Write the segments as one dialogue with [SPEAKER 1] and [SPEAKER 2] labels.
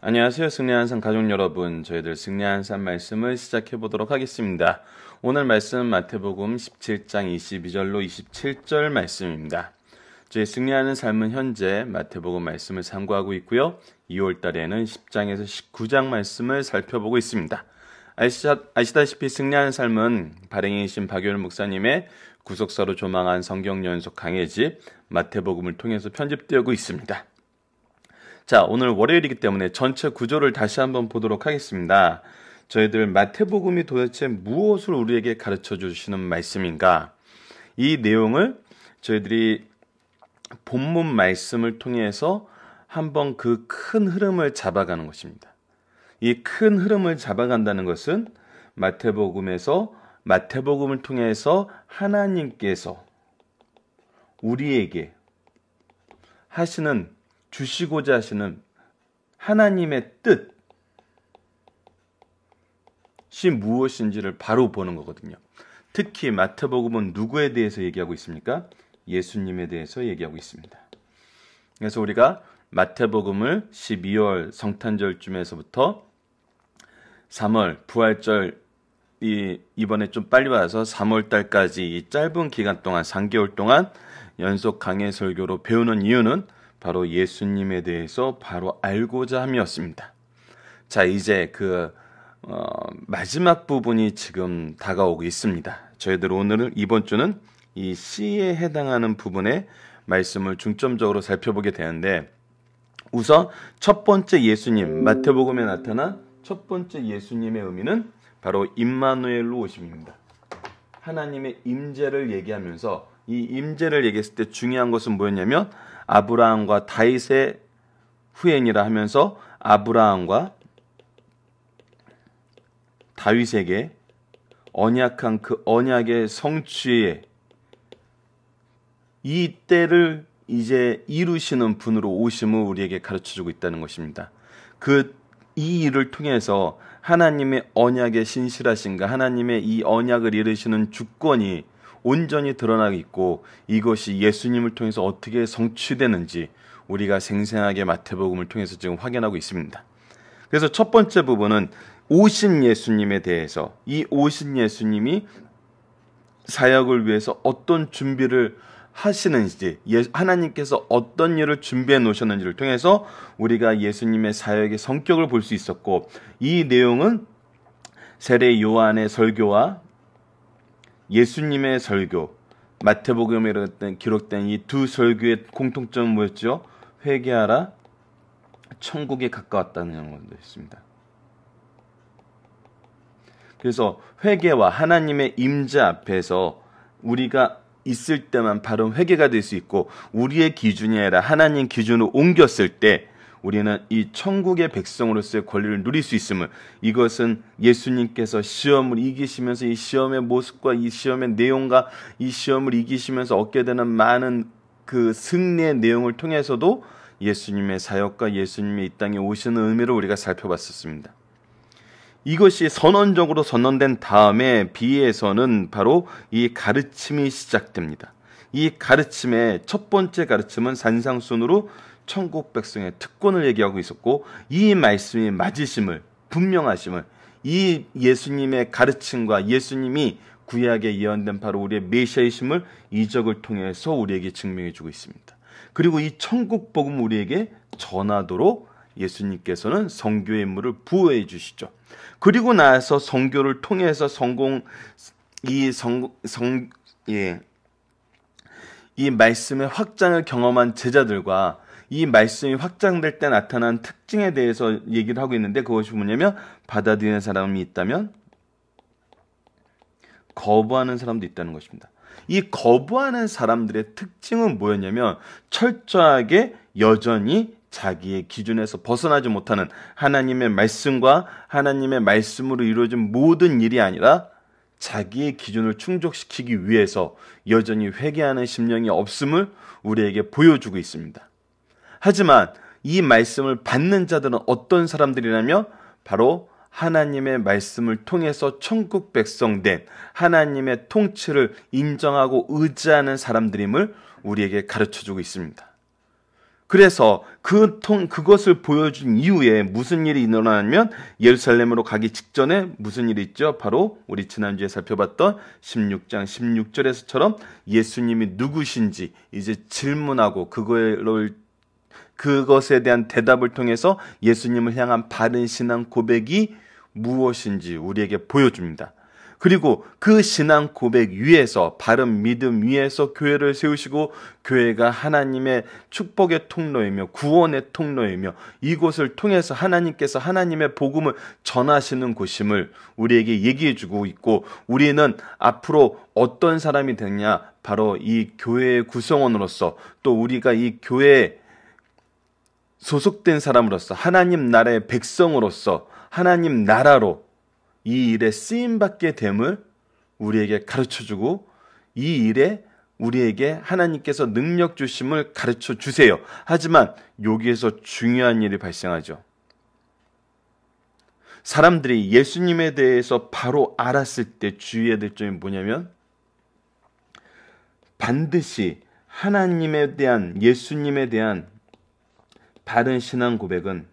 [SPEAKER 1] 안녕하세요. 승리하는 삶 가족 여러분. 저희들 승리하는 삶 말씀을 시작해 보도록 하겠습니다. 오늘 말씀은 마태복음 17장 22절로 27절 말씀입니다. 저희 승리하는 삶은 현재 마태복음 말씀을 참고하고 있고요. 2월 달에는 10장에서 19장 말씀을 살펴보고 있습니다. 아시다시피 승리하는 삶은 발행이신 박효일 목사님의 구속사로 조망한 성경 연속 강해집 마태복음을 통해서 편집되고 있습니다. 자, 오늘 월요일이기 때문에 전체 구조를 다시 한번 보도록 하겠습니다. 저희들 마태복음이 도대체 무엇을 우리에게 가르쳐 주시는 말씀인가? 이 내용을 저희들이 본문 말씀을 통해서 한번 그 큰 흐름을 잡아가는 것입니다. 이 큰 흐름을 잡아간다는 것은 마태복음을 통해서 하나님께서 우리에게 주시고자 하시는 하나님의 뜻이 무엇인지를 바로 보는 거거든요. 특히 마태복음은 누구에 대해서 얘기하고 있습니까? 예수님에 대해서 얘기하고 있습니다. 그래서 우리가 마태복음을 12월 성탄절쯤에서부터 3월 부활절 이번에 좀 빨리 와서 3월달까지 이 짧은 기간 동안 3개월 동안 연속 강해 설교로 배우는 이유는 바로 예수님에 대해서 바로 알고자 함이었습니다. 자, 이제 마지막 부분이 지금 다가오고 있습니다. 저희들 이번 주는 이 C에 해당하는 부분의 말씀을 중점적으로 살펴보게 되는데, 우선 첫 번째 예수님, 마태복음에 나타난 첫 번째 예수님의 의미는 바로 임마누엘로 오심입니다. 하나님의 임재를 얘기하면서 이 임재를 얘기했을 때 중요한 것은 뭐였냐면 아브라함과 다윗의 후예니라 하면서 아브라함과 다윗에게 언약한 그 언약의 성취에 이 때를 이제 이루시는 분으로 오심을 우리에게 가르쳐주고 있다는 것입니다. 이 일을 통해서 하나님의 언약의 신실하신가, 하나님의 이 언약을 이루시는 주권이 온전히 드러나고 있고, 이것이 예수님을 통해서 어떻게 성취되는지 우리가 생생하게 마태복음을 통해서 지금 확인하고 있습니다. 그래서 첫 번째 부분은 오신 예수님에 대해서, 이 오신 예수님이 사역을 위해서 어떤 준비를 하시는지, 하나님께서 어떤 일을 준비해 놓으셨는지를 통해서 우리가 예수님의 사역의 성격을 볼 수 있었고, 이 내용은 세례 요한의 설교와 예수님의 설교, 마태복음에 기록된 이 두 설교의 공통점은 뭐였죠? 회개하라, 천국에 가까웠다는 것이었습니다. 그래서 회개와 하나님의 임재 앞에서 우리가 있을 때만 바로 회개가 될 수 있고, 우리의 기준이 아니라 하나님 기준으로 옮겼을 때 우리는 이 천국의 백성으로서의 권리를 누릴 수 있음을, 이것은 예수님께서 시험을 이기시면서 이 시험의 모습과 이 시험의 내용과 이 시험을 이기시면서 얻게 되는 많은 그 승리의 내용을 통해서도 예수님의 사역과 예수님의 이 땅에 오시는 의미를 우리가 살펴봤었습니다. 이것이 선언적으로 선언된 다음에 B에서는 바로 이 가르침이 시작됩니다. 이 가르침의 첫 번째 가르침은 산상순으로 천국 백성의 특권을 얘기하고 있었고, 이 말씀이 맞으심을, 분명하심을, 이 예수님의 가르침과 예수님이 구약에 예언된 바로 우리의 메시아이심을 이적을 통해서 우리에게 증명해 주고 있습니다. 그리고 이 천국 복음을 우리에게 전하도록 예수님께서는 선교의 임무를 부여해 주시죠. 그리고 나서 선교를 통해서 이 말씀의 확장을 경험한 제자들과 이 말씀이 확장될 때 나타난 특징에 대해서 얘기를 하고 있는데, 그것이 뭐냐면 받아들이는 사람이 있다면 거부하는 사람도 있다는 것입니다. 이 거부하는 사람들의 특징은 뭐였냐면 철저하게 여전히 자기의 기준에서 벗어나지 못하는 하나님의 말씀과 하나님의 말씀으로 이루어진 모든 일이 아니라 자기의 기준을 충족시키기 위해서 여전히 회개하는 심령이 없음을 우리에게 보여주고 있습니다. 하지만 이 말씀을 받는 자들은 어떤 사람들이라면 바로 하나님의 말씀을 통해서 천국 백성된 하나님의 통치를 인정하고 의지하는 사람들임을 우리에게 가르쳐주고 있습니다. 그래서 그것을 보여준 이후에 무슨 일이 일어나냐면 예루살렘으로 가기 직전에 무슨 일이 있죠? 바로 우리 지난주에 살펴봤던 16장 16절에서처럼 예수님이 누구신지 이제 질문하고 그것에 대한 대답을 통해서 예수님을 향한 바른 신앙 고백이 무엇인지 우리에게 보여줍니다. 그리고 그 신앙 고백 위에서, 바른 믿음 위에서 교회를 세우시고 교회가 하나님의 축복의 통로이며 구원의 통로이며 이곳을 통해서 하나님께서 하나님의 복음을 전하시는 곳임을 우리에게 얘기해 주고 있고, 우리는 앞으로 어떤 사람이 되냐, 바로 이 교회의 구성원으로서, 또 우리가 이 교회에 소속된 사람으로서, 하나님 나라의 백성으로서 하나님 나라로 이 일에 쓰임받게 됨을 우리에게 가르쳐주고, 이 일에 우리에게 하나님께서 능력 주심을 가르쳐 주세요. 하지만 여기에서 중요한 일이 발생하죠. 사람들이 예수님에 대해서 바로 알았을 때 주의해야 될 점이 뭐냐면, 반드시 하나님에 대한, 예수님에 대한 바른 신앙 고백은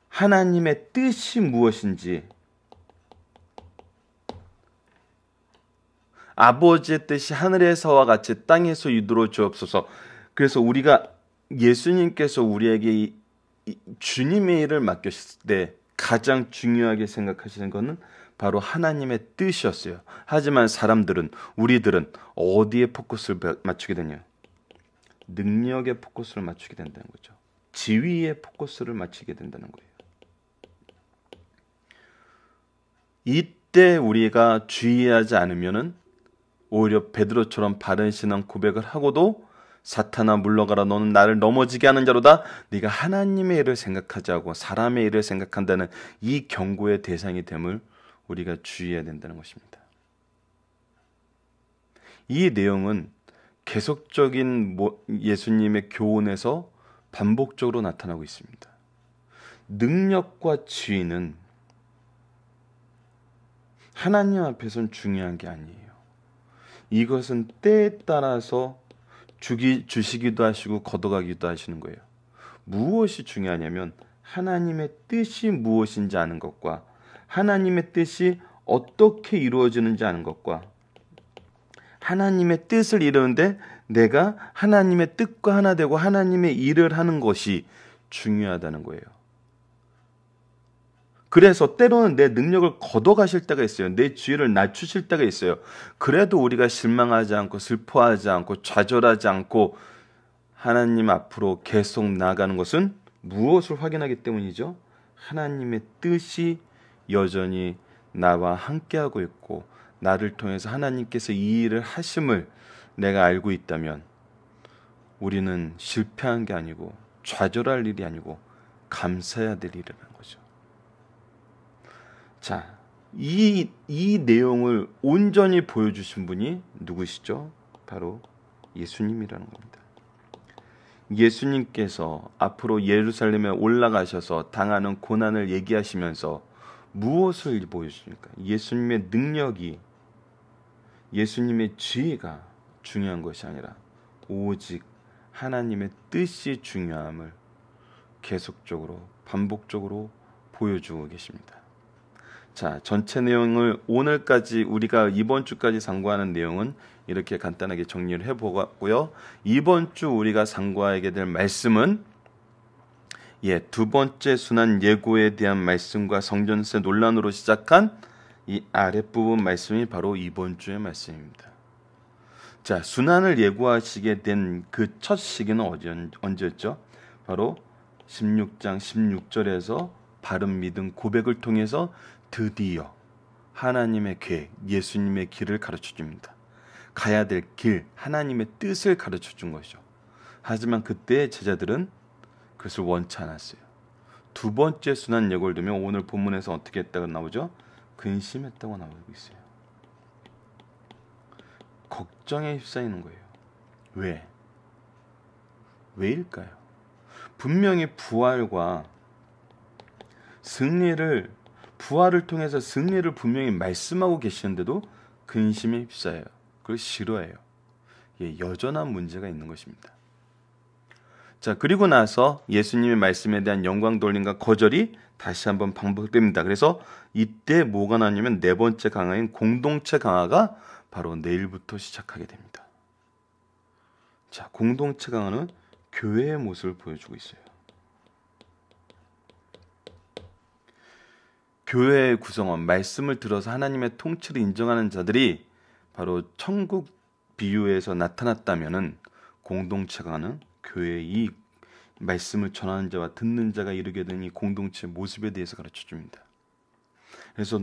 [SPEAKER 1] 하나님의 뜻이 무엇인지, 아버지의 뜻이 하늘에서와 같이 땅에서 이루어 주옵소서. 그래서 우리가 예수님께서 우리에게 주님의 일을 맡겼을 때 가장 중요하게 생각하시는 것은 바로 하나님의 뜻이었어요. 하지만 우리들은 어디에 포커스를 맞추게 되냐? 능력에 포커스를 맞추게 된다는 거죠. 지위에 포커스를 맞추게 된다는 거예요. 이때 우리가 주의하지 않으면은 오히려 베드로처럼 바른 신앙 고백을 하고도 사탄아 물러가라, 너는 나를 넘어지게 하는 자로다, 네가 하나님의 일을 생각하지 않고 사람의 일을 생각한다는 이 경고의 대상이 됨을 우리가 주의해야 된다는 것입니다. 이 내용은 계속적인 예수님의 교훈에서 반복적으로 나타나고 있습니다. 능력과 지위는 하나님 앞에서는 중요한 게 아니에요. 이것은 때에 따라서 주시기도 하시고 걷어가기도 하시는 거예요. 무엇이 중요하냐면 하나님의 뜻이 무엇인지 아는 것과, 하나님의 뜻이 어떻게 이루어지는지 아는 것과, 하나님의 뜻을 이루는데 내가 하나님의 뜻과 하나 되고 하나님의 일을 하는 것이 중요하다는 거예요. 그래서 때로는 내 능력을 걷어가실 때가 있어요. 내 지위를 낮추실 때가 있어요. 그래도 우리가 실망하지 않고 슬퍼하지 않고 좌절하지 않고 하나님 앞으로 계속 나아가는 것은 무엇을 확인하기 때문이죠? 하나님의 뜻이 여전히 나와 함께하고 있고 나를 통해서 하나님께서 이 일을 하심을 내가 알고 있다면 우리는 실패한 게 아니고 좌절할 일이 아니고 감사해야 될 일이라는 거죠. 자, 이 내용을 온전히 보여주신 분이 누구시죠? 바로 예수님이라는 겁니다. 예수님께서 앞으로 예루살렘에 올라가셔서 당하는 고난을 얘기하시면서 무엇을 보여주십니까? 예수님의 능력이, 예수님의 지혜가 중요한 것이 아니라 오직 하나님의 뜻이 중요함을 계속적으로 반복적으로 보여주고 계십니다. 자, 전체 내용을 오늘까지 우리가 이번 주까지 상고하는 내용은 이렇게 간단하게 정리를 해보았고요. 이번 주 우리가 상고하게 될 말씀은 두 번째 순환 예고에 대한 말씀과 성전세 논란으로 시작한 이 아랫부분 말씀이 바로 이번 주의 말씀입니다. 자, 순환을 예고하시게 된 그 첫 시기는 언제였죠? 바로 16장 16절에서 바른 믿음 고백을 통해서 드디어 하나님의 계획, 예수님의 길을 가르쳐 줍니다. 가야 될 길, 하나님의 뜻을 가르쳐 준 것이죠. 하지만 그때 제자들은 그것을 원치 않았어요. 두 번째 순환 예고를 두면 오늘 본문에서 어떻게 했다고 나오죠? 근심했다고 나오고 있어요. 걱정에 휩싸이는 거예요. 왜? 왜일까요? 분명히 부활을 통해서 승리를 분명히 말씀하고 계시는데도 근심에 휩싸여요. 그걸 싫어해요. 여전한 문제가 있는 것입니다. 자, 그리고 나서 예수님의 말씀에 대한 영광 돌림과 거절이 다시 한번 반복됩니다. 그래서 이때 뭐가 나냐면 네 번째 강화인 공동체 강화가 바로 내일부터 시작하게 됩니다. 자, 공동체 강화는 교회의 모습을 보여주고 있어요. 교회의 구성원, 말씀을 들어서 하나님의 통치를 인정하는 자들이 바로 천국 비유에서 나타났다면은 공동체 강화는 교회의 이 말씀을 전하는 자와 듣는 자가 이루게 된 이 공동체의 모습에 대해서 가르쳐 줍니다. 그래서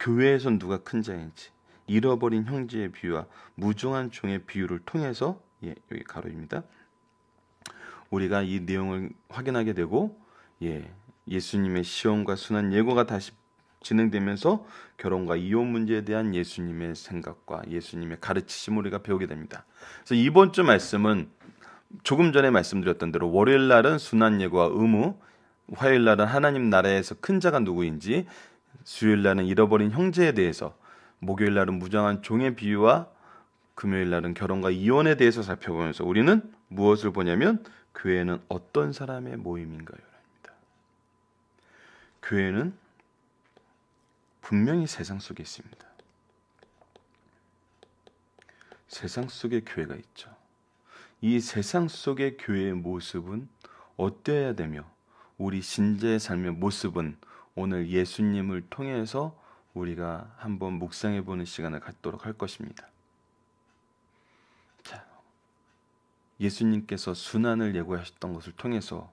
[SPEAKER 1] 교회에선 누가 큰 자인지, 잃어버린 형제의 비유와 무종한 종의 비유를 통해서 여기 가로입니다. 우리가 이 내용을 확인하게 되고 예수님의 시험과 순환 예고가 다시 진행되면서 결혼과 이혼 문제에 대한 예수님의 생각과 예수님의 가르치심을 우리가 배우게 됩니다. 그래서 이번 주 말씀은 조금 전에 말씀드렸던 대로 월요일 날은 순환 예고와 의무, 화요일 날은 하나님 나라에서 큰 자가 누구인지, 수요일 날은 잃어버린 형제에 대해서, 목요일 날은 무장한 종의 비유와 금요일 날은 결혼과 이혼에 대해서 살펴보면서 우리는 무엇을 보냐면 교회는 어떤 사람의 모임인가요? 교회는 분명히 세상 속에 있습니다. 세상 속에 교회가 있죠. 이 세상 속의 교회의 모습은 어때야 되며 우리 신자의 삶의 모습은 오늘 예수님을 통해서 우리가 한번 묵상해 보는 시간을 갖도록 할 것입니다. 자, 예수님께서 순환을 예고하셨던 것을 통해서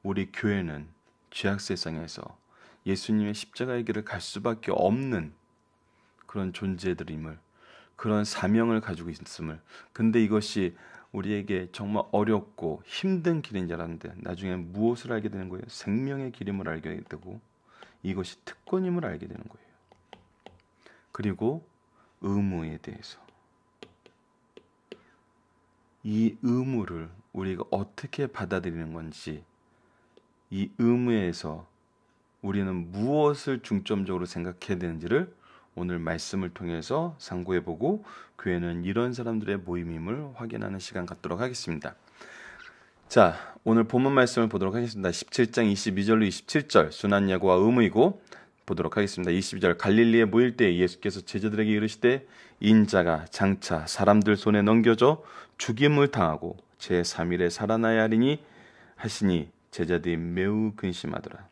[SPEAKER 1] 우리 교회는 죄악 세상에서 예수님의 십자가의 길을 갈 수밖에 없는 그런 존재들임을, 그런 사명을 가지고 있음을, 근데 이것이 우리에게 정말 어렵고 힘든 길인 줄 알았는데 나중에 무엇을 알게 되는 거예요? 생명의 길임을 알게 되고 이것이 특권임을 알게 되는 거예요. 그리고 의무에 대해서, 이 의무를 우리가 어떻게 받아들이는 건지, 이 의무에서 우리는 무엇을 중점적으로 생각해야 되는지를 오늘 말씀을 통해서 상고해보고 교회는 이런 사람들의 모임임을 확인하는 시간 갖도록 하겠습니다. 자, 오늘 본문 말씀을 보도록 하겠습니다. 17장 22절로 27절 순환 예고와 의무이고 보도록 하겠습니다. 22절 갈릴리에 모일 때 예수께서 제자들에게 이르시되 인자가 장차 사람들 손에 넘겨져 죽임을 당하고 제3일에 살아나야 하리니 하시니 제자들이 매우 근심하더라.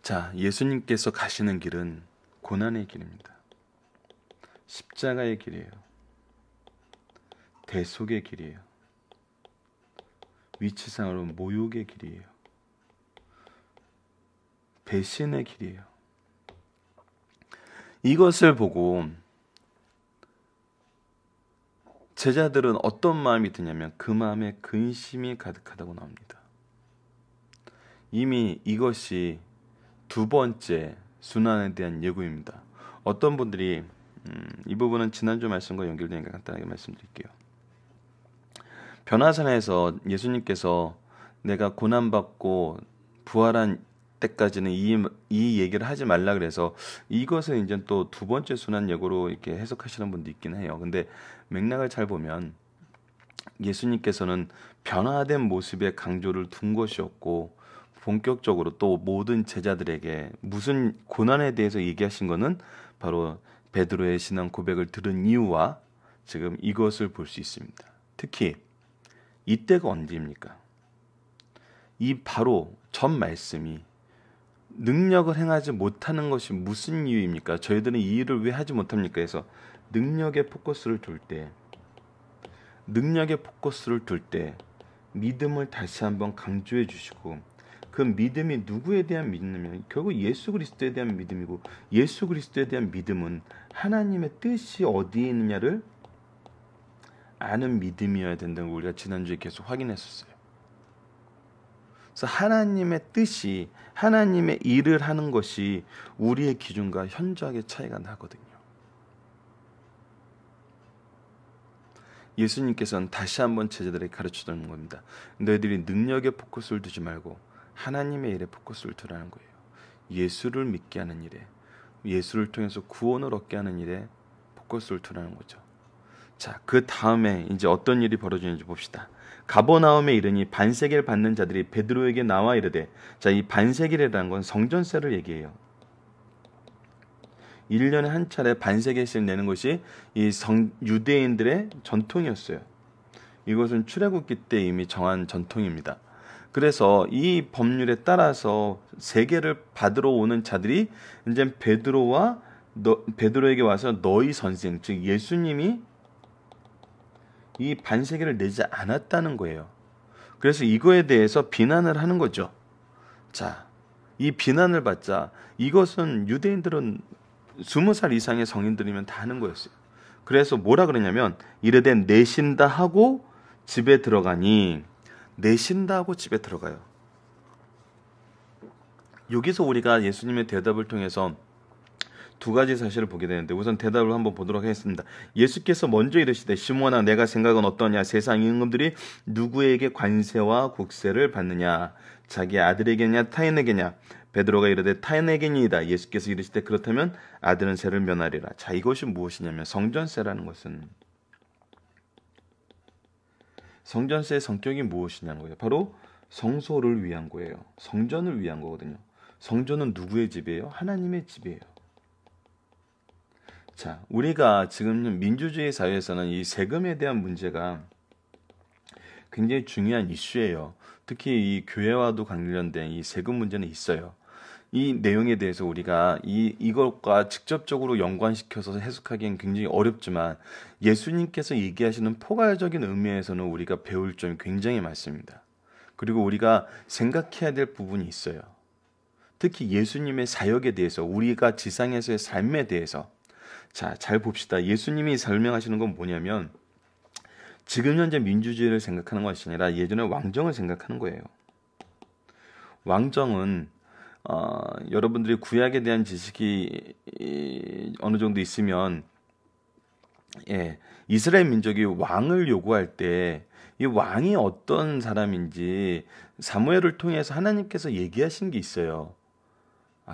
[SPEAKER 1] 자, 예수님께서 가시는 길은 고난의 길입니다. 십자가의 길이에요. 대속의 길이에요. 위치상으로 모욕의 길이에요. 배신의 길이에요. 이것을 보고 제자들은 어떤 마음이 드냐면 그 마음에 근심이 가득하다고 나옵니다. 이미 이것이 두 번째 순환에 대한 예고입니다. 어떤 분들이 이 부분은 지난주 말씀과 연결되니까 간단하게 말씀드릴게요. 변화산에서 예수님께서 내가 고난받고 부활한 때까지는 이 얘기를 하지 말라 그래서 이것은 이제 또 두 번째 순환 예고로 이렇게 해석하시는 분도 있긴 해요. 근데 맥락을 잘 보면 예수님께서는 변화된 모습에 강조를 둔 것이었고 본격적으로 또 모든 제자들에게 무슨 고난에 대해서 얘기하신 것은 바로 베드로의 신앙 고백을 들은 이유와 지금 이것을 볼 수 있습니다. 특히 이때가 언제입니까? 이 바로 전 말씀이 능력을 행하지 못하는 것이 무슨 이유입니까? 저희들은 이 일을 왜 하지 못합니까? 해서 능력의 포커스를 둘 때 믿음을 다시 한번 강조해 주시고 그 믿음이 누구에 대한 믿음이냐면 결국 예수 그리스도에 대한 믿음이고 예수 그리스도에 대한 믿음은 하나님의 뜻이 어디에 있느냐를 아는 믿음이어야 된다는 걸 우리가 지난주에 계속 확인했었어요. 그래서 하나님의 뜻이 하나님의 일을 하는 것이 우리의 기준과 현저하게 차이가 나거든요. 예수님께서는 다시 한번 제자들에게 가르쳐주는 겁니다. 너희들이 능력에 포커스를 두지 말고 하나님의 일에 포커스를 두라는 거예요. 예수를 믿게 하는 일에, 예수를 통해서 구원을 얻게 하는 일에 포커스를 두라는 거죠. 자, 그 다음에 이제 어떤 일이 벌어지는지 봅시다. 가버나움에 이르니 반세겔 받는 자들이 베드로에게 나와 이르되, 자, 이 반세겔이라는 건 성전세를 얘기해요. 1년에 한 차례 반세겔씩 내는 것이 이 유대인들의 전통이었어요. 이것은 출애굽기 때 이미 정한 전통입니다. 그래서 이 법률에 따라서 세겔을 받으러 오는 자들이 이제 베드로에게 와서 너희 선생, 즉 예수님이 이 반세겔을 내지 않았다는 거예요. 그래서 이거에 대해서 비난을 하는 거죠. 자, 이 비난을 받자 이것은 유대인들은 20살 이상의 성인들이면 다 하는 거였어요. 그래서 뭐라 그러냐면 이르되 내신다 하고 집에 들어가니, 내신다 하고 집에 들어가요. 여기서 우리가 예수님의 대답을 통해서 두 가지 사실을 보게 되는데, 우선 대답을 한번 보도록 하겠습니다. 예수께서 먼저 이르시되 시몬아 내가 생각은 어떠냐, 세상 임금들이 누구에게 관세와 국세를 받느냐, 자기 아들에게냐 타인에게냐. 베드로가 이르되 타인에게니이다. 예수께서 이르시되 그렇다면 아들은 세를 면하리라. 자, 이것이 무엇이냐면 성전세라는 것은, 성전세의 성격이 무엇이냐는 거예요. 바로 성소를 위한 거예요. 성전을 위한 거거든요. 성전은 누구의 집이에요? 하나님의 집이에요. 자, 우리가 지금 민주주의 사회에서는 이 세금에 대한 문제가 굉장히 중요한 이슈예요. 특히 이 교회와도 관련된 이 세금 문제는 있어요. 이 내용에 대해서 우리가 이것과 직접적으로 연관시켜서 해석하기엔 굉장히 어렵지만 예수님께서 얘기하시는 포괄적인 의미에서는 우리가 배울 점이 굉장히 많습니다. 그리고 우리가 생각해야 될 부분이 있어요. 특히 예수님의 사역에 대해서, 우리가 지상에서의 삶에 대해서. 자, 잘 봅시다. 예수님이 설명하시는 건 뭐냐면 지금 현재 민주주의를 생각하는 것이 아니라 예전의 왕정을 생각하는 거예요. 왕정은 여러분들이 구약에 대한 지식이 어느 정도 있으면, 이스라엘 민족이 왕을 요구할 때 이 왕이 어떤 사람인지 사무엘을 통해서 하나님께서 얘기하신 게 있어요.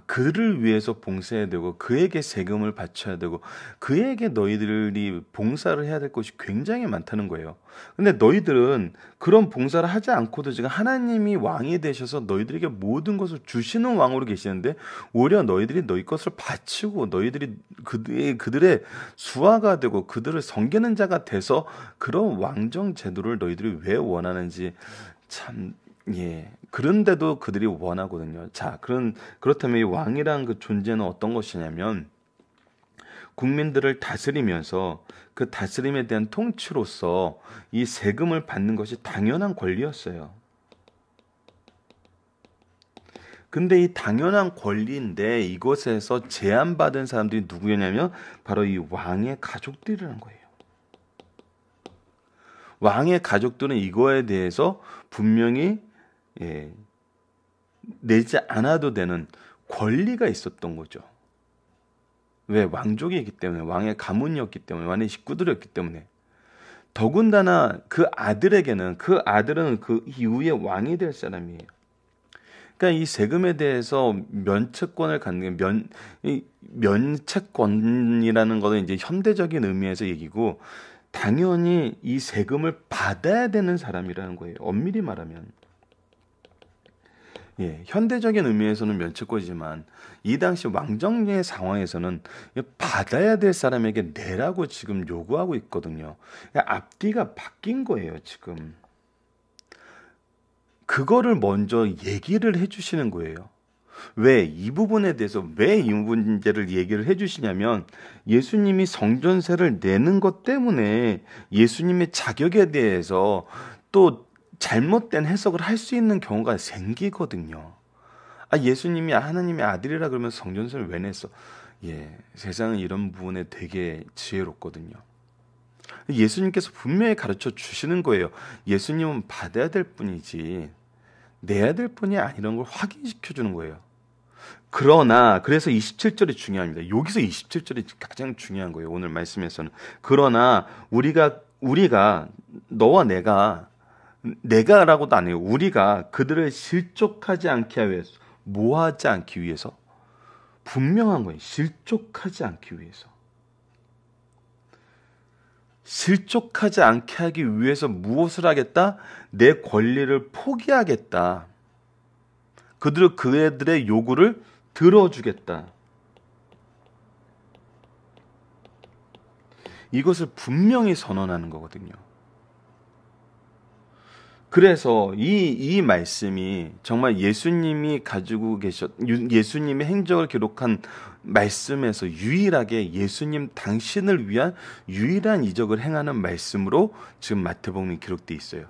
[SPEAKER 1] 그를 위해서 봉사해야 되고 그에게 세금을 바쳐야 되고 그에게 너희들이 봉사를 해야 될 것이 굉장히 많다는 거예요. 근데 너희들은 그런 봉사를 하지 않고도 지금 하나님이 왕이 되셔서 너희들에게 모든 것을 주시는 왕으로 계시는데 오히려 너희들이 너희 것을 바치고 너희들이 그들의 수하가 되고 그들을 섬기는 자가 돼서 그런 왕정 제도를 너희들이 왜 원하는지 참, 그런데도 그들이 원하거든요. 자, 그렇다면 이 왕이라는 그 존재는 어떤 것이냐면 국민들을 다스리면서 그 다스림에 대한 통치로서 이 세금을 받는 것이 당연한 권리였어요. 근데 이 당연한 권리인데 이것에서 제한받은 사람들이 누구였냐면 바로 이 왕의 가족들이라는 거예요. 왕의 가족들은 이거에 대해서 분명히 내지 않아도 되는 권리가 있었던 거죠. 왜? 왕족이기 때문에, 왕의 가문이었기 때문에, 왕의 식구들이었기 때문에. 더군다나 그 아들은 그 이후에 왕이 될 사람이에요. 그러니까 이 세금에 대해서 면책권을 갖는 게 면책권이라는 것은 이제 현대적인 의미에서 얘기고, 당연히 이 세금을 받아야 되는 사람이라는 거예요. 엄밀히 말하면. 현대적인 의미에서는 면책권이지만 이 당시 왕정의 상황에서는 받아야 될 사람에게 내라고 지금 요구하고 있거든요. 앞뒤가 바뀐 거예요, 지금. 그거를 먼저 얘기를 해주시는 거예요. 왜? 이 부분에 대해서 왜 이 문제를 얘기를 해주시냐면 예수님이 성전세를 내는 것 때문에 예수님의 자격에 대해서 또 잘못된 해석을 할 수 있는 경우가 생기거든요. 예수님이 하나님의 아들이라 그러면 성전세를 왜 냈어? 세상은 이런 부분에 되게 지혜롭거든요. 예수님께서 분명히 가르쳐 주시는 거예요. 예수님은 받아야 될 뿐이지 내야 될 뿐이 아니라는 걸 확인시켜 주는 거예요. 그래서 27절이 중요합니다. 여기서 27절이 가장 중요한 거예요. 오늘 말씀에서는. 그러나 우리가 너와 내가라고도 안 해요. 우리가 그들을 실족하지 않게 위해서, 모하지 않기 위해서. 분명한 거예요. 실족하지 않기 위해서. 실족하지 않게 하기 위해서 무엇을 하겠다? 내 권리를 포기하겠다. 그애들의 요구를 들어주겠다. 이것을 분명히 선언하는 거거든요. 그래서 이 말씀이 정말 예수님이 예수님의 행적을 기록한 말씀에서 유일하게 예수님 당신을 위한 유일한 이적을 행하는 말씀으로 지금 마태복음이 기록되어 있어요.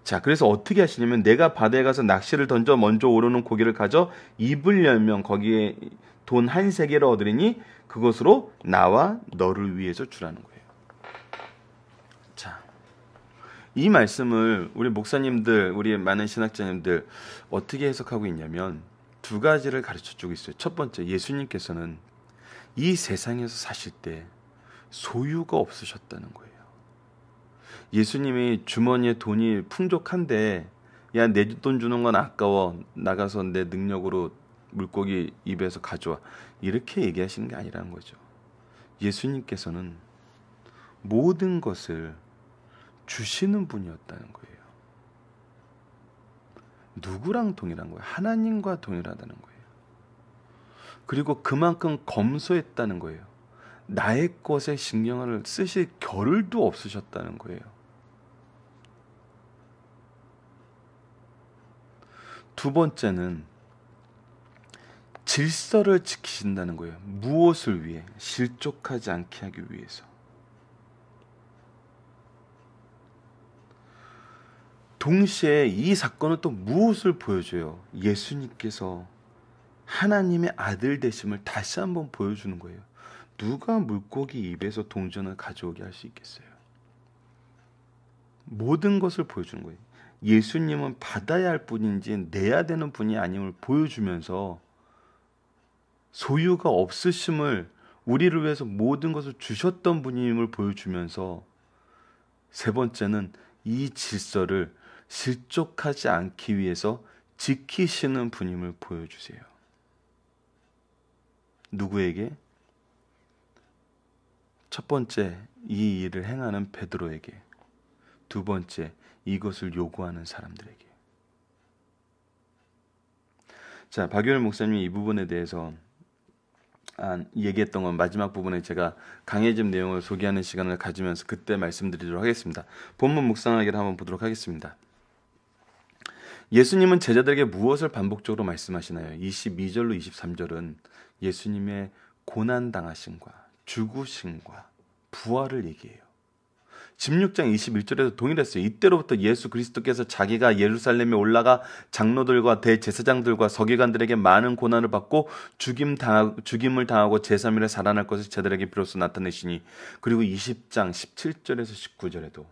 [SPEAKER 1] 자, 그래서 어떻게 하시냐면 내가 바다에 가서 낚시를 던져 먼저 오르는 고기를 가져 입을 열면 거기에 돈 한 세겔을 얻으리니 그것으로 나와 너를 위해서 주라는 거예요. 자, 이 말씀을 우리 목사님들, 우리 많은 신학자님들 어떻게 해석하고 있냐면 두 가지를 가르쳐주고 있어요. 첫 번째, 예수님께서는 이 세상에서 사실 때 소유가 없으셨다는 거예요. 예수님이 주머니에 돈이 풍족한데 야, 내 돈 주는 건 아까워. 나가서 내 능력으로 물고기 입에서 가져와. 이렇게 얘기하시는 게 아니라는 거죠. 예수님께서는 모든 것을 주시는 분이었다는 거예요. 누구랑 동일한 거예요? 하나님과 동일하다는 거예요. 그리고 그만큼 검소했다는 거예요. 나의 것에 신경을 쓰실 겨를도 없으셨다는 거예요. 두 번째는 질서를 지키신다는 거예요. 무엇을 위해? 실족하지 않게 하기 위해서. 동시에 이 사건은 또 무엇을 보여줘요? 예수님께서 하나님의 아들 되심을 다시 한번 보여주는 거예요. 누가 물고기 입에서 동전을 가져오게 할 수 있겠어요? 모든 것을 보여주는 거예요. 예수님은 받아야 할 분인지 내야 되는 분이 아님을 보여주면서 소유가 없으심을, 우리를 위해서 모든 것을 주셨던 분임을 보여주면서, 세 번째는 이 질서를 실족하지 않기 위해서 지키시는 분임을 보여주세요. 누구에게? 첫 번째, 이 일을 행하는 베드로에게. 두 번째, 이것을 요구하는 사람들에게. 자, 박유일 목사님이 이 부분에 대해서 얘기했던 건 마지막 부분에 제가 강해짐 내용을 소개하는 시간을 가지면서 그때 말씀드리도록 하겠습니다. 본문 묵상하기를 한번 보도록 하겠습니다. 예수님은 제자들에게 무엇을 반복적으로 말씀하시나요? 22절로 23절은 예수님의 고난당하심과 죽으심과 부활을 얘기해요. 16장 21절에도 동일했어요. 이때로부터 예수 그리스도께서 자기가 예루살렘에 올라가 장로들과 대제사장들과 서기관들에게 많은 고난을 받고 죽임을 당하고 제3일에 살아날 것을 제자들에게 비로소 나타내시니, 그리고 20장 17절에서 19절에도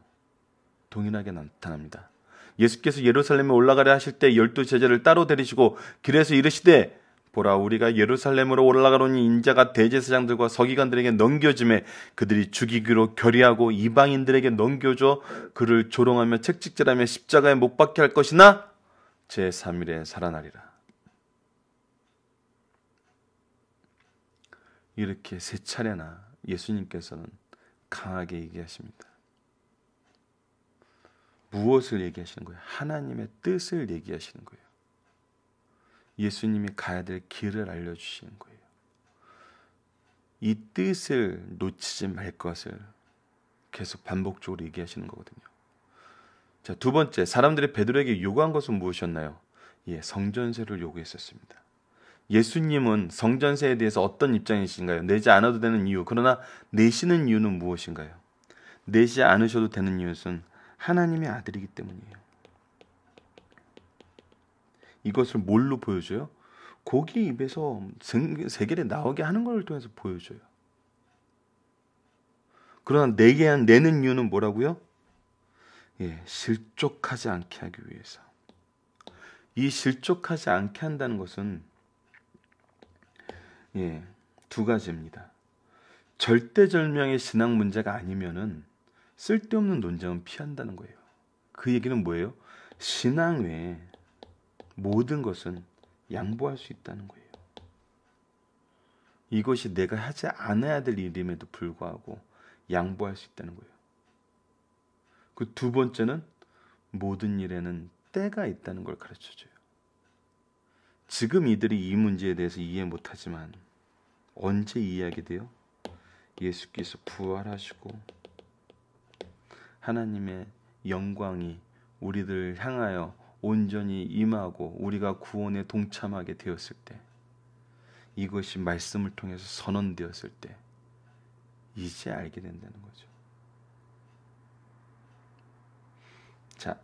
[SPEAKER 1] 동일하게 나타납니다. 예수께서 예루살렘에 올라가려 하실 때 12 제자를 따로 데리시고 길에서 이르시되, 보라, 우리가 예루살렘으로 올라가노니 인자가 대제사장들과 서기관들에게 넘겨짐에 그들이 죽이기로 결의하고 이방인들에게 넘겨줘 그를 조롱하며 채찍질하며 십자가에 못 박게 할 것이나 제3일에 살아나리라. 이렇게 세 차례나 예수님께서는 강하게 얘기하십니다. 무엇을 얘기하시는 거예요? 하나님의 뜻을 얘기하시는 거예요. 예수님이 가야 될 길을 알려주시는 거예요. 이 뜻을 놓치지 말 것을 계속 반복적으로 얘기하시는 거거든요. 자, 두 번째, 사람들이 베드로에게 요구한 것은 무엇이었나요? 성전세를 요구했었습니다. 예수님은 성전세에 대해서 어떤 입장이신가요? 내지 않아도 되는 이유, 그러나 내시는 이유는 무엇인가요? 내지 않으셔도 되는 이유는 하나님의 아들이기 때문이에요. 이것을 뭘로 보여줘요? 고기 입에서 세겔에 나오게 하는 걸 통해서 보여줘요. 그러나 내는 이유는 뭐라고요? 실족하지 않게 하기 위해서. 이 실족하지 않게 한다는 것은 두 가지입니다. 절대절명의 신앙 문제가 아니면은 쓸데없는 논쟁은 피한다는 거예요. 그 얘기는 뭐예요? 신앙 외에 모든 것은 양보할 수 있다는 거예요. 이것이 내가 하지 않아야 될 일임에도 불구하고 양보할 수 있다는 거예요. 그 두 번째는 모든 일에는 때가 있다는 걸 가르쳐줘요. 지금 이들이 이 문제에 대해서 이해 못하지만 언제 이해하게 돼요? 예수께서 부활하시고 하나님의 영광이 우리들 향하여 온전히 임하고 우리가 구원에 동참하게 되었을 때, 이것이 말씀을 통해서 선언되었을 때 이제 알게 된다는 거죠. 자,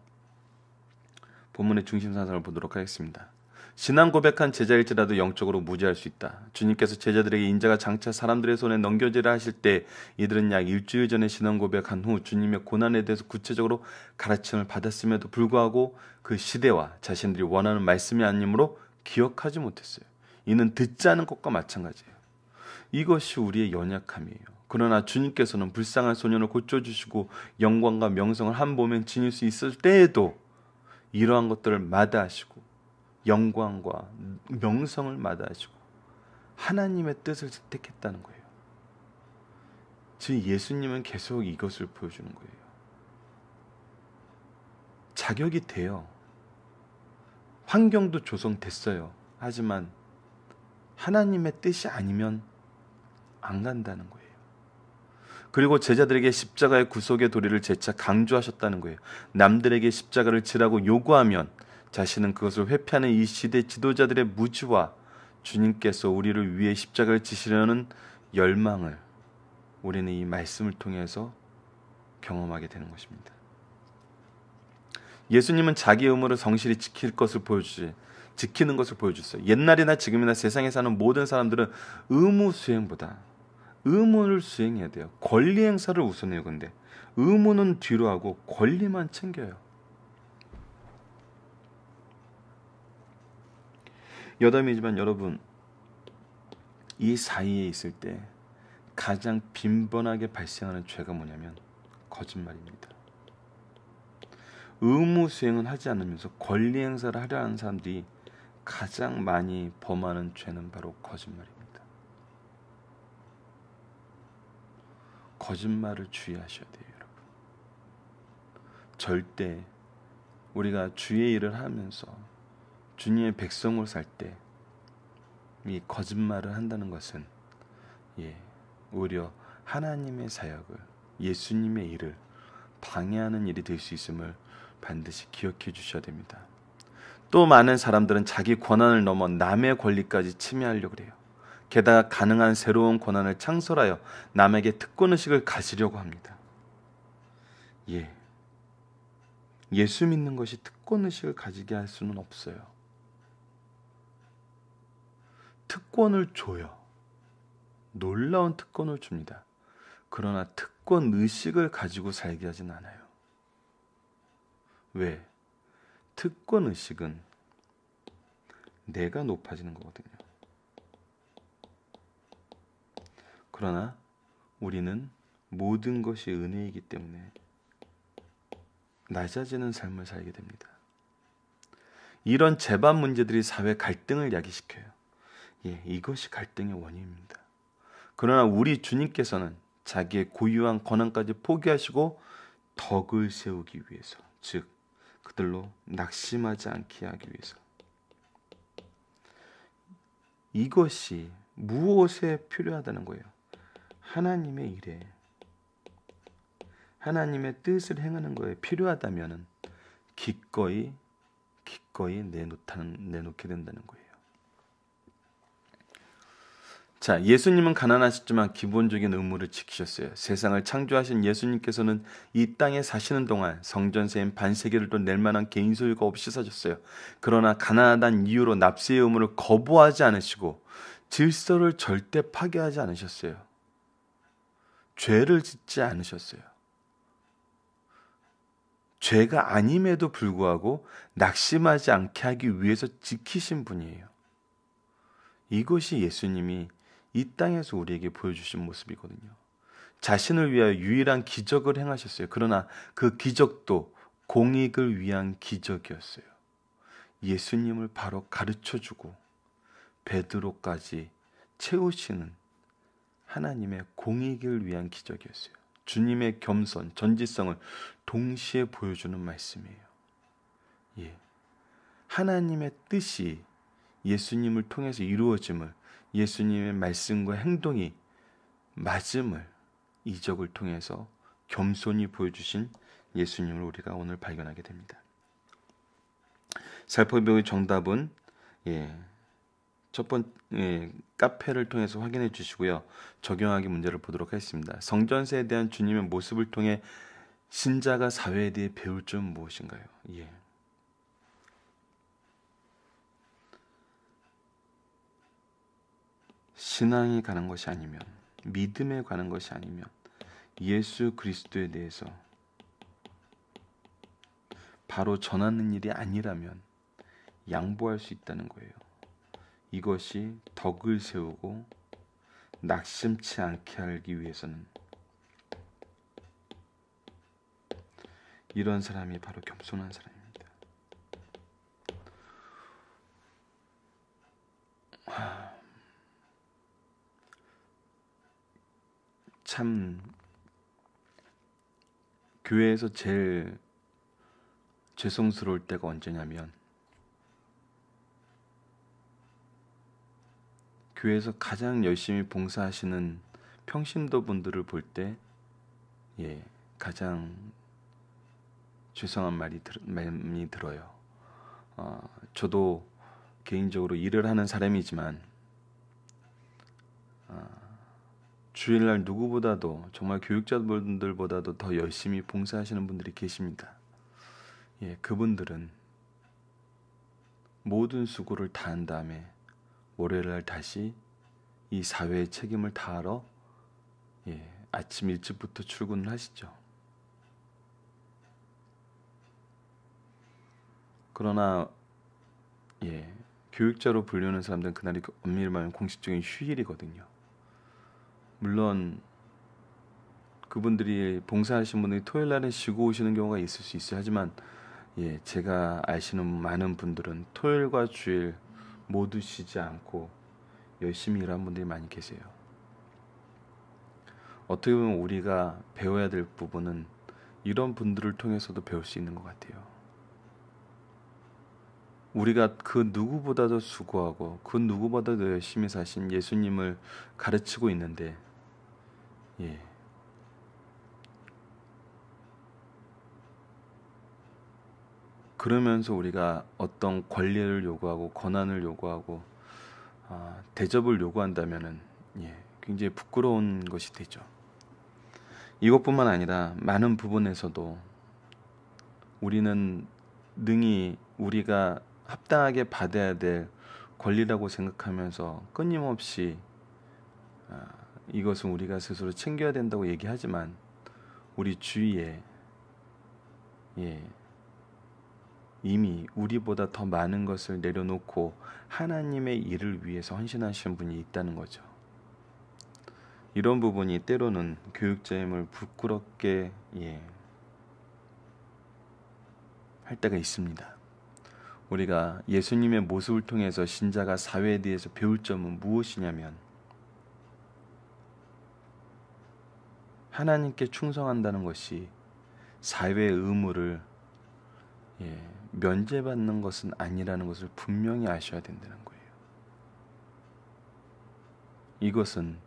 [SPEAKER 1] 본문의 중심 사상을 보도록 하겠습니다. 신앙 고백한 제자일지라도 영적으로 무지할 수 있다. 주님께서 제자들에게 인자가 장차 사람들의 손에 넘겨지라 하실 때 이들은 약 일주일 전에 신앙 고백한 후 주님의 고난에 대해서 구체적으로 가르침을 받았음에도 불구하고 그 시대와 자신들이 원하는 말씀이 아니므로 기억하지 못했어요. 이는 듣지 않은 것과 마찬가지예요. 이것이 우리의 연약함이에요. 그러나 주님께서는 불쌍한 소년을 고쳐주시고 영광과 명성을 한 몸에 지닐 수 있을 때에도 이러한 것들을 마다하시고 영광과 명성을 마다하시고 하나님의 뜻을 택했다는 거예요. 즉 예수님은 계속 이것을 보여주는 거예요. 자격이 돼요. 환경도 조성됐어요. 하지만 하나님의 뜻이 아니면 안 간다는 거예요. 그리고 제자들에게 십자가의 구속의 도리를 재차 강조하셨다는 거예요. 남들에게 십자가를 지라고 요구하면 자신은 그것을 회피하는 이 시대 지도자들의 무지와 주님께서 우리를 위해 십자가를 지시려는 열망을 우리는 이 말씀을 통해서 경험하게 되는 것입니다. 예수님은 자기 의무를 성실히 지키는 것을 보여주셨어요. 옛날이나 지금이나 세상에 사는 모든 사람들은 의무 수행보다 의무를 수행해야 돼요. 권리 행사를 우선해요. 근데 의무는 뒤로 하고 권리만 챙겨요. 여담이지만 여러분, 이 사이에 있을 때 가장 빈번하게 발생하는 죄가 뭐냐면 거짓말입니다. 의무 수행은 하지 않으면서 권리 행사를 하려 하는 사람들이 가장 많이 범하는 죄는 바로 거짓말입니다. 거짓말을 주의하셔야 돼요, 여러분. 절대 우리가 주의 일을 하면서 주님의 백성으로 살 때 이 거짓말을 한다는 것은 오히려 하나님의 사역을, 예수님의 일을 방해하는 일이 될 수 있음을 반드시 기억해 주셔야 됩니다. 또 많은 사람들은 자기 권한을 넘어 남의 권리까지 침해하려고 해요. 게다가 가능한 새로운 권한을 창설하여 남에게 특권의식을 가지려고 합니다. 예수 믿는 것이 특권의식을 가지게 할 수는 없어요. 특권을 줘요. 놀라운 특권을 줍니다. 그러나 특권의식을 가지고 살게 하진 않아요. 왜? 특권의식은 내가 높아지는 거거든요. 그러나 우리는 모든 것이 은혜이기 때문에 낮아지는 삶을 살게 됩니다. 이런 재반 문제들이 사회 갈등을 야기시켜요. 이것이 갈등의 원인입니다. 그러나 우리 주님께서는 자기의 고유한 권한까지 포기하시고 덕을 세우기 위해서, 즉 그들로 낙심하지 않게 하기 위해서, 이것이 무엇에 필요하다는 거예요? 하나님의 일에, 하나님의 뜻을 행하는 거에 필요하다면 기꺼이 내놓게 된다는 거예요. 자, 예수님은 가난하셨지만 기본적인 의무를 지키셨어요. 세상을 창조하신 예수님께서는 이 땅에 사시는 동안 성전세인 반세계를 낼 만한 개인 소유가 없이 사셨어요. 그러나 가난하다는 이유로 납세의 의무를 거부하지 않으시고 질서를 절대 파괴하지 않으셨어요. 죄를 짓지 않으셨어요. 죄가 아님에도 불구하고 낙심하지 않게 하기 위해서 지키신 분이에요. 이것이 예수님이 이 땅에서 우리에게 보여주신 모습이거든요. 자신을 위하여 유일한 기적을 행하셨어요. 그러나 그 기적도 공익을 위한 기적이었어요. 예수님을 바로 가르쳐주고 베드로까지 채우시는 하나님의 공익을 위한 기적이었어요. 주님의 겸손, 전지성을 동시에 보여주는 말씀이에요. 예. 하나님의 뜻이 예수님을 통해서 이루어짐을, 예수님의 말씀과 행동이 맞음을 이적을 통해서 겸손히 보여주신 예수님을 우리가 오늘 발견하게 됩니다. 살펴볼 정답은 첫 번째 카페를 통해서 확인해 주시고요. 적용하기 문제를 보도록 하겠습니다. 성전세에 대한 주님의 모습을 통해 신자가 사회에 대해 배울 점은 무엇인가요? 신앙에 관한 것이 아니면, 믿음에 관한 것이 아니면 예수 그리스도에 대해서 바로 전하는 일이 아니라면 양보할 수 있다는 거예요. 이것이 덕을 세우고 낙심치 않게 하기 위해서는 이런 사람이 바로 겸손한 사람입니다. 참 교회에서 제일 죄송스러울 때가 언제냐면 교회에서 가장 열심히 봉사하시는 평신도 분들을 볼 때 가장 죄송한 말이 들어요. 저도 개인적으로 일을 하는 사람이지만 주일날 누구보다도 정말 교육자분들보다도 더 열심히 봉사하시는 분들이 계십니다. 그분들은 모든 수고를 다한 다음에 월요일날 다시 이 사회의 책임을 다하러 아침 일찍부터 출근을 하시죠. 그러나 교육자로 불리는 사람들은 그날이 엄밀히 말하면 공식적인 휴일이거든요. 물론 그분들이 봉사하신 분들이 토요일날에 쉬고 오시는 경우가 있을 수 있어요. 하지만 제가 아시는 많은 분들은 토요일과 주일 모두 쉬지 않고 열심히 일하는 분들이 많이 계세요. 어떻게 보면 우리가 배워야 될 부분은 이런 분들을 통해서도 배울 수 있는 것 같아요. 우리가 그 누구보다도 수고하고 그 누구보다도 열심히 사신 예수님을 가르치고 있는데 그러면서 우리가 어떤 권리를 요구하고 권한을 요구하고 대접을 요구한다면은 굉장히 부끄러운 것이 되죠. 이것뿐만 아니라 많은 부분에서도 우리는 능히 우리가 합당하게 받아야 될 권리라고 생각하면서 끊임없이 이것은 우리가 스스로 챙겨야 된다고 얘기하지만 우리 주위에 이미 우리보다 더 많은 것을 내려놓고 하나님의 일을 위해서 헌신하시는 분이 있다는 거죠. 이런 부분이 때로는 교육자임을 부끄럽게 할 때가 있습니다. 우리가 예수님의 모습을 통해서 신자가 사회에 대해서 배울 점은 무엇이냐면 하나님께 충성한다는 것이 사회의 의무를 면제받는 것은 아니라는 것을 분명히 아셔야 된다는 거예요. 이것은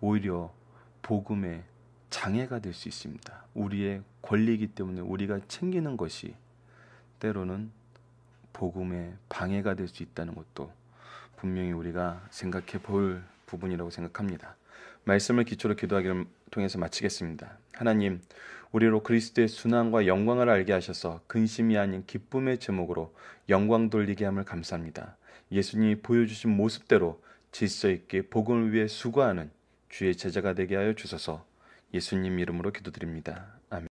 [SPEAKER 1] 오히려 복음의 장애가 될 수 있습니다. 우리의 권리이기 때문에 우리가 챙기는 것이 때로는 복음의 방해가 될 수 있다는 것도 분명히 우리가 생각해 볼 부분이라고 생각합니다. 말씀을 기초로 기도하기를 통해서 마치겠습니다. 하나님, 우리로 그리스도의 순환과 영광을 알게 하셔서 근심이 아닌 기쁨의 제목으로 영광 돌리게 함을 감사합니다. 예수님이 보여주신 모습대로 질서 있게 복음을 위해 수고하는 주의 제자가 되게 하여 주소서. 예수님 이름으로 기도드립니다.